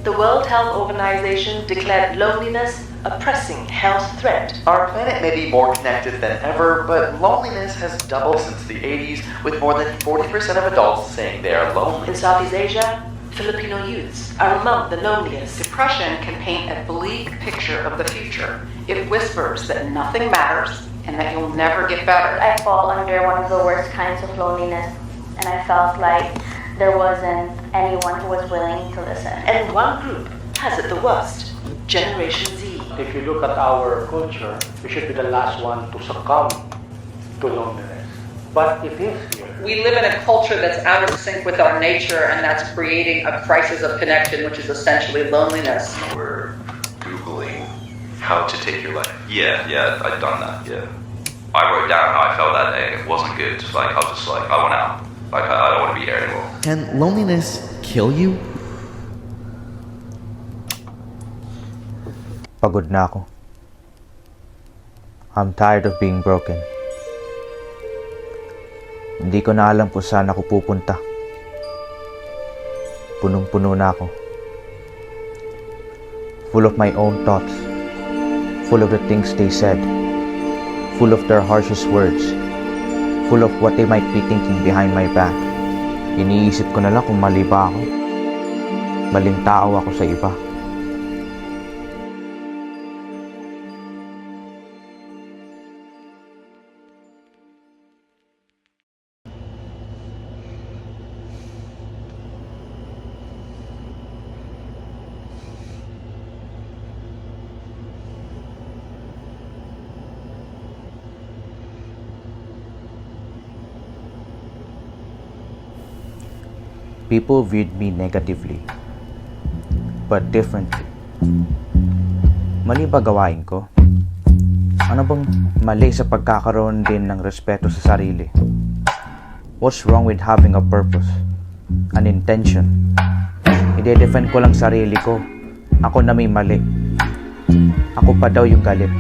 The World Health Organization declared loneliness a pressing health threat. Our planet may be more connected than ever, but loneliness has doubled since the 80s, with more than 40% of adults saying they are lonely. In Southeast Asia, Filipino youths are among the loneliest. Depression can paint a bleak picture of the future. It whispers that nothing matters and that you'll never get better. I fall under one of the worst kinds of loneliness, and I felt like there wasn't anyone who was willing to listen. And one group has it the worst, Generation Z. If you look at our culture, we should be the last one to succumb to loneliness. But it is here. We live in a culture that's out of sync with our nature, and that's creating a crisis of connection, which is essentially loneliness. We're Googling how to take your life. Yeah, I'd done that, yeah. I wrote down how I felt that day. It wasn't good. Like, I was just like, I want out. Like, I don't want to be here anymore. Can loneliness kill you? Pagod na ako. I'm tired of being broken. Hindi ko na alam kung saan ako pupunta. Punong-puno na ako. Full of my own thoughts. Full of the things they said. Full of their harshest words. Full of what they might be thinking behind my back. Iniisip ko na lang kung mali ba ako. Maling tao ako sa iba. People viewed me negatively, but differently. Mali ba gawain ko? Ano bang mali sa pagkakaroon din ng respeto sa sarili? What's wrong with having a purpose? An intention? I-defend ko lang sarili ko. Ako na may mali. Ako pa daw yung galit.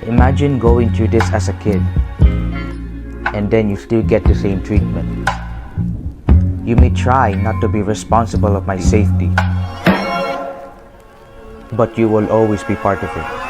Imagine going through this as a kid, and then you still get the same treatment. You may try not to be responsible of my safety, but you will always be part of it.